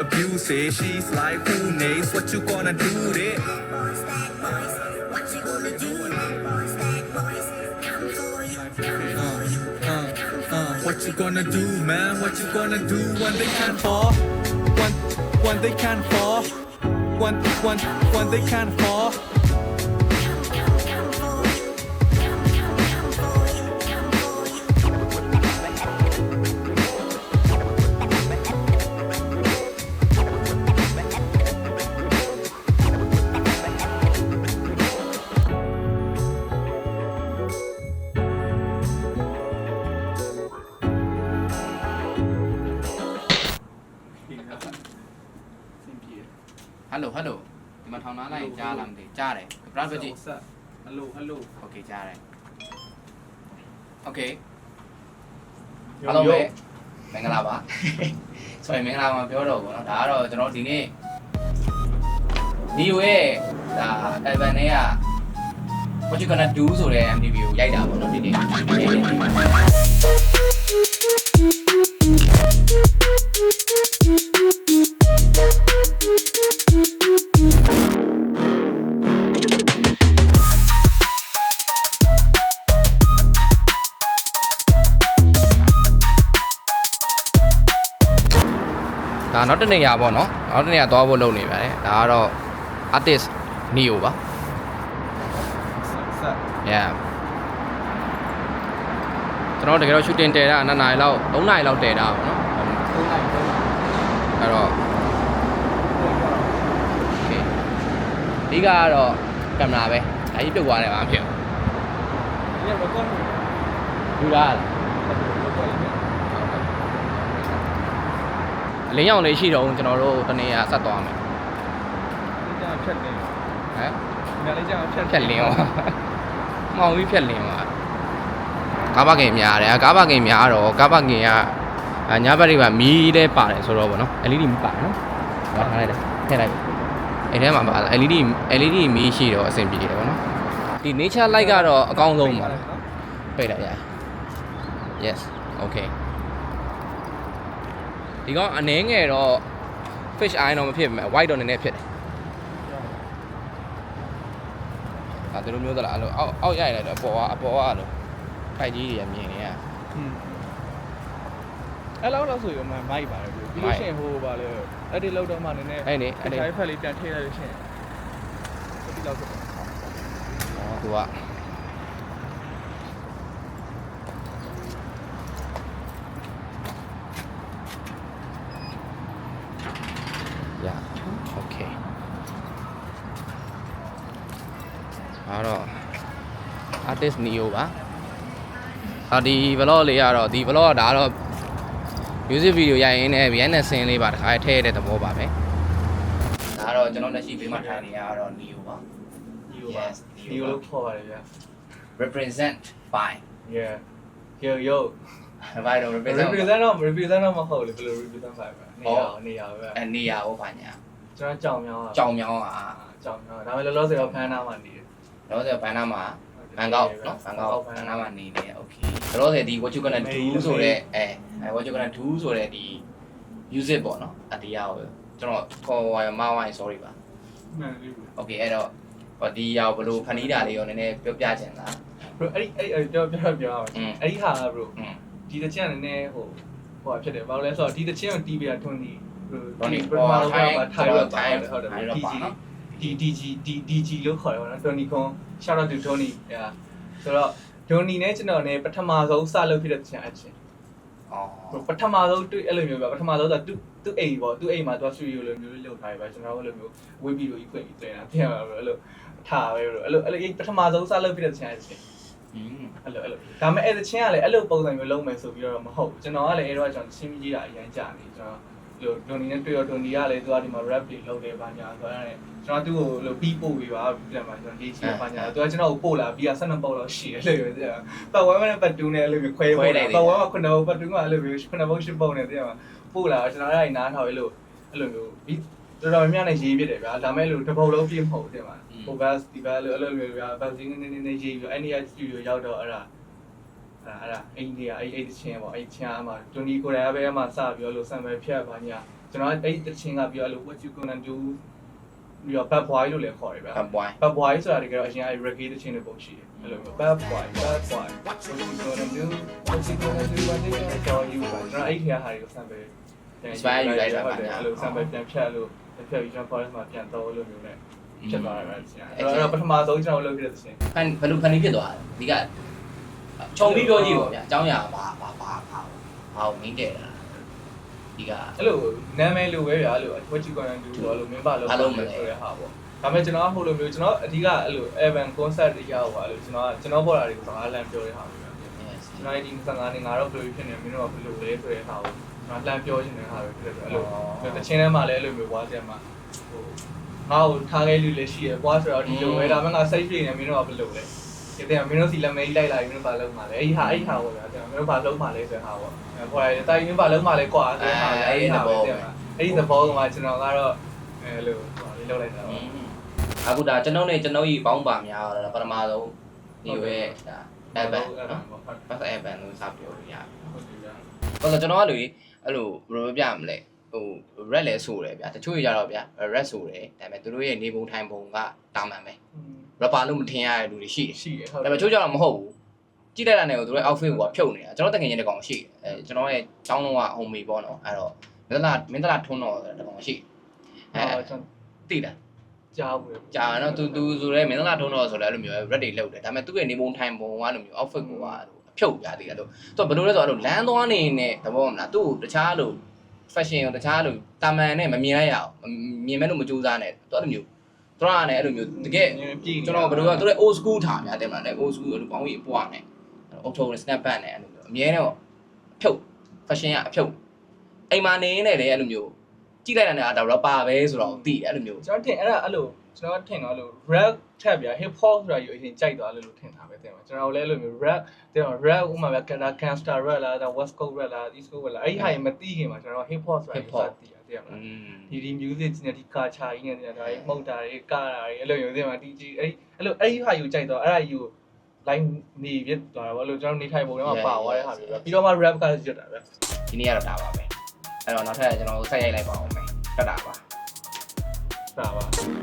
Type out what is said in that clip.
abuse it. She's like, who knows what you gonna do it? What you gonna do? What you gonna do, man? What you gonna do when they can't fall? When they can't fall? When they can't fall? ฮัลโหลฮัลโหลဒီမှာထောင်ထားလိုက်ကြားလားမသိကြားတယ်ဘရာဘကြီး ဟယ်လိုဟယ်လို โอเคကြားတယ်โอเคအားလုံးပဲမင်္ဂလာပါဆိုရင်မင်္ဂလာပါပြောတော့ဗောနော်ဒါကတော့ကျွန်တော်ဒီနေ့ဒီရဲ့ဒါ Evan နဲ့က what you gonna do ဆိုတဲ့ MTV ကိုရိုက်တာဗောနော်ဒီနေ့ဒါနောက်တစ်နေရာပေါ့နော်နောက်တစ်နေရာသွားဖို့လုပ်နေပါတယ်ဒါကတော့ artist Neo ပါ ဆက် yeah ကျွန်တော်တကယ်တော့ shooting တည်တာ2နာရီလောက်3နာရီလောက်တည်တာပေါ့နော်အဲ့တော့ okay ဒီကတော့ကင်မရာပဲဒါကြီးပြုတ်သွားတယ်ဘာမှမဖြစ်ဘူး ဒီရက်ကော ယူလာလားအလင်းရောင်လေးရှိတော့ကျွန်တော်တို့တနေ့ကဆက်သွားမယ် ဒီကြောင်ဖြတ်နေ ဟမ် ညာလေးကြောင်ဖြတ် ဖြက်လင်းပါမောင်ပြီးဖြက်လင်းပါကားပါကင်များတယ်ကားပါကင်များတော့ကားပါကင်ကညဘက်တွေမှာမီးလေးပါတယ်ဆိုတော့ဗောနော် LED မီးပါတယ်နော်ဟောထားလိုက်တယ်ထည့်လိုက်အဲ့ထဲမှာပါ LED မီးရှိတော့အဆင်ပြေတယ်ဗောနော်ဒီ nature light ကတော့အကောင်းဆုံးပါပိတ်လိုက်ရ yes okay ဒီကောင်အနေငယ်တော့ fish eye တော့မဖြစ်ဘူး white တော့နည်းနည်းဖြစ်တယ်ဒါတို့မျိုးသလားအဲ့လိုအောက်ရိုက်လိုက်တော့အပေါ်ကလို့ဖိုက်ကြီးတွေမြင်နေရ အဲ့လောက်ဆိုရင်မိုက်ပါတယ်ပြီးလို့ရှိရင်ဟိုပါလေအဲ့ဒီလောက်တော့မှနည်းနည်း အဲ့နေ အဲ့ဒီဖက်လေးပြန်ထည့်လိုက်လို့ရှိရင်ဒီလောက်ဆို သူကရ okay အဲ့တော့ artist Neo ပါဒီ vlog လေးကတော့ဒီ vlog ကဒါကတော့ music video ရိုက်ရင်းနဲ့ behind the scene လေးပါတခါထည့်ရတဲ့သဘောပါပဲဒါကတော့ကျွန်တော်လက်ရှိဘေးမှာထိုင်နေရတော့ Neo ပါ ဒီလိုလို့ခေါ်ပါတယ်ဗျာ represent by yeah yo by တော့ represent represent တော့မဟုတ်လေဘယ်လို represent ပါပဲနေရာပဲ နေရာဟောပါညာ ကျွန်တော်ကြောင်မြောင်း ကြောင်မြောင်းอ่ะ ကြောင်မြောင်းဒါပေမဲ့လောလောဆယ်တော့ဖမ်းနာမှာနေတယ် တော့ဆိုဘန်နာမှာဘန်ကောက်เนาะဘန်ကောက်ဘန်နာမှာနေနေโอเคတော့ဆိုဒီ what you gonna do ဆိုတဲ့what you gonna do ဆိုတဲ့ဒီ music ပေါ့เนาะအတရားကိုကျွန်တော်ခေါ်ဝိုင်းမဝိုင်း sorry ပါ မှန်လေးဘူး โอเคအဲ့တော့ဒီရောက်ဘလို့ဖန်တီးတာလေးရောနည်းနည်းပြောပြချင်လား bro အဲ့ပြောအောင်အဲ့ဒီဟာ bro ဒီတချင်ကလည်းဟိုဖြစ်တယ်ဘာလို့လဲဆိုတော့ဒီတချင်ကိုတီးပြတာထွန်းနေ bro ဒီပထမဆုံးကထိုင်တော့ဟုတ်တယ် DG လို့ခေါ်တယ်ဗောနော် Tony Con shout out to Tony ဆိုတော့ Tony နဲ့ကျွန်တော်နဲ့ပထမဆုံးစလုပ်ဖြစ်တဲ့တချင်အချင်းပထမဆုံးတွေ့အဲ့လိုမျိုးပဲပထမဆုံးဆိုသူ့အိမ်ပေါ့သူ့အိမ်မှာသူက studio လိုမျိုးလုပ်ထားရပါကျွန်တော်အဲ့လိုမျိုးဝေးပြီးလို့ကြီးခွင့်ပြီးတင်တာတင်ပါဘယ်လိုထားပဲဘယ်လိုအဲ့လိုပထမဆုံးစလုပ်ဖြစ်တဲ့တချင်အချင်းအဲ့လိုဒါပေမဲ့အဲ့တချင်ကလည်းအဲ့လိုပုံစံမျိုးလုပ်မယ်ဆိုပြီးတော့မဟုတ်ကျွန်တော်ကလည်းအဲ့တော့ကျွန်တော်ချင်းကြီးတာအရင်ကြာနေကျွန်တော်ဒိုနီနဲ့တွေ့တော့ဒိုနီကလည်းသူကဒီမှာ rap တွေလုပ်တယ်ပါညာဆိုတော့ကျွန်တော်သူ့ကိုလို့ပြီးပို့ပြီးပါပြန်မှာကျွန်တော်ရေးချင်ပါညာသူကကျွန်တော်ကိုပို့လာပြီးတော့12ပုတ်လောက်ရှိတယ်လို့ပြောပတ်ဝဲနဲ့ပတ်တူးနဲ့အဲ့လိုမျိုးခွဲပို့တယ်ပတ်ဝဲက9ပုတ်ပတ်တူးကအဲ့လိုမျိုး9ပုတ်10ပုတ်နဲ့ပြန်မှာပို့လာကျွန်တော်အဲ့နားထောင်အဲ့လိုမျိုးပြီးတော်တော်များများနဲ့ရေးပြတယ်ဗျာဒါမဲ့လို့တစ်ပုတ်လုံးပြည့်မဟုတ်တယ်မှာဟိုဘတ်ဒီဘတ်လို့အဲ့လိုမျိုးဗျာဘတ်စင်းနေရေးပြီးအဲ့ဒီစတူဒီယိုရောက်တော့အဲ့ဒါအိန္ဒိယအဲ့တချင်းပေါ့အဲ့ချင်းအမှတွန်ဒီကိုရီးယားပဲအမှစပြောလို့ဆမ်ပဲဖြတ်ပါညာ ကျွန်တော်အဲ့တချင်းကပြီးတော့အဲ့လို what you gonna do ပြီးတော့ bad boy လို့လည်းခေါ်တယ်ဗျာ bad boy ဆိုတာတကယ်တော့အရင်အဲ့ reggae တချင်းတွေပုံရှိတယ်အဲ့လိုမျိုး bad boy what you gonna do what you gonna do what they gonna tell you ကျွန်တော်အဲ့ဒီဟာတွေကို sample ယူလိုက်တာပါညာ အဲ့လို sample ပြန်ဖြတ်လို့ဖြတ်ပြီးကျွန်တော် forest မှာပြန်တော့လို့မျိုးနဲ့ဖြစ်သွားတယ်ဗျာအဲ့တော့ပထမဆုံးကျွန်တော်လုပ်ခဲ့တဲ့ချင်းဘယ်လိုဖန်တီးဖြစ်သွားလဲဒီကခြုံပြီးပြောကြည့်ပါဗျာအကြောင်းအရာဘာမင်းတဲ့တာဒီကအဲ့လိုနာမည်လိုပဲဗျာအဲ့လို what you gonna do ဆိုလို့မင်းပါလို့ဆိုတဲ့ဟာပေါ့ဒါပေမဲ့ကျွန်တော်ဟိုလိုမျိုးကျွန်တော်အဓိကအဲ့လို Evan concert တွေရောက်ပါလို့ကျွန်တော်ပေါ်တာတွေကိုစကားလမ်းပြောတဲ့ဟာမျိုးဗျာကျွန်တော်ဒီ55နှစ်ငါတော့ဘယ်လိုဖြစ်နေမင်းတို့ကဘယ်လိုလဲဆိုတဲ့ဟာကိုကျွန်တော်လမ်းပြောချင်တဲ့ဟာပဲဖြစ်တယ်အဲ့လိုတချင်းထဲမှာလည်းအဲ့လိုမျိုးဝါးစက်မှာဟိုငါ့ကိုထားခဲ့လူလည်းရှိရပွားဆိုတော့ဒီလိုပဲဒါပေမဲ့ငါစိတ်ပြေနေမင်းတို့ကဘယ်လိုလဲဒီတဲ့မင်းတို့စီလက်မေးလိုက်လာပြီးမင်းတို့ဘာလုပ်မှာလဲအဲ့ဒီဟာပေါ့ဗျာကျွန်တော်မင်းတို့ဘာလုပ်မှာလဲဆိုတဲ့ဟာပေါ့ခေါ်ရတယ်တိုင်မင်းဘာလုပ်မှာလဲကွာဆိုတဲ့ဟာအဲ့ဒီဟာပဲအဲ့ဒီသဘောကမှကျွန်တော်ကတော့အဲ့လိုဟိုလေးလုပ်လိုက်တာပေါ့အခုဒါကျွန်တော်နဲ့ကျွန်တော်ကြီးပေါင်းပါများတော့ပထမဆုံးဒီရဲ့ဒါ Evan နော်ဘာသာ Evan လို့စပြောလို့ရတယ်ဟုတ်တယ်ကျွန်တော်ကလေအဲ့လိုဘယ်လိုပြမလဲဟို red လဲဆိုတယ်ဗျာတချို့ကြတော့ဗျာ red ဆိုတယ်ဒါပေမဲ့သူတို့ရဲ့နေပုံထိုင်ပုံကတာမန်ပဲ rapper လို့မထင်ရတဲ့လူတွေရှိတယ်ဒါပေမဲ့ချို့ကြတော့မဟုတ်ဘူးကြည့်လိုက်တာနဲ့ကိုသူတို့ outfit ကိုဖြုတ်နေတာကျွန်တော်တကယ်ချင်းတကောင်ရှိတယ်ကျွန်တော်ရဲ့ចောင်းလုံးက home ပေါ့နော်အဲ့တော့မင်းသားထွန်းတော့တကောင်ရှိတိလားကြားဘူးကြာတော့သူဆိုရဲမင်းသားထွန်းတော့ဆိုလဲအဲ့လိုမျိုး red တွေလောက်တယ်ဒါပေမဲ့သူ့ရဲ့နေပုံထိုင်ပုံကအဲ့လိုမျိုး outfit ကိုအဖြုတ်ပြသေးတယ်လို့သူကဘယ်လိုလဲဆိုတော့အဲ့လိုလမ်းသွားနေတဲ့သဘောမလားသူ့ကိုတခြားလို့ fashion ကိုတခြားလို့တာမန်နဲ့မမြင်လိုက်ရအောင်မြင်မဲ့လို့မကြိုးစားနဲ့သူအဲ့လိုမျိုးသူကလည်းအဲ့လိုမျိုးတကယ်ကျွန်တော်ဘယ်လိုကသူလည်း old school ထားများတယ်မလား old school လို့ပေါင်းပြီးအပွားနဲ့အုတ်ထုံနဲ့ snap back နဲ့အဲ့လိုမျိုးအမြဲတမ်းအဖြုတ် fashion ကအဖြုတ်အိမ်မှာနေနေတယ်အဲ့လိုမျိုးကြည့်လိုက်တာနဲ့ဒါ rapper ပဲဆိုတော့သိတယ်အဲ့လိုမျိုးကျွန်တော်ထင်အဲ့ဒါအဲ့လိုကျွန်တော်ထင်တော့အဲ့လို rap ထက်ဗျာ hip hop ဆိုတာယူအရင်ကြိုက်သွားလို့ထင်တာပဲတဲ့မှာကျွန်တော်လည်းအဲ့လိုမျိုး rap တဲ့ rap ဥမာဗျာ gangster rap လားဒါ west coast rap လား east coast rap လားအဲ့ဒီဟာရင်မသိခင်မှာကျွန်တော် hip hop ဆိုတာစသိရတယ်မလားဒီ music နဲ့ဒီ culture ကြီးနဲ့ဒါတွေမှုတ်တာတွေကားတာတွေအဲ့လိုမျိုးတဲ့မှာ DJ အဲ့လိုအဲ့ဒီဟာယူကြိုက်တော့အဲ့ဒါယူ line နေပြသွားတာပေါ့လို့ကျွန်တော်နေထိုင်ပုံထဲမှာပါသွားတဲ့ဟာမျိုးပဲပြီးတော့မှ rap ကရွတ်တာပဲဒီနေ့ကတော့ဒါပါပဲအဲ့တော့နောက်ထပ်ကျွန်တော်ဆက်ရိုက်လိုက်ပါအောင်မယ်တက်တာပါဒါပါ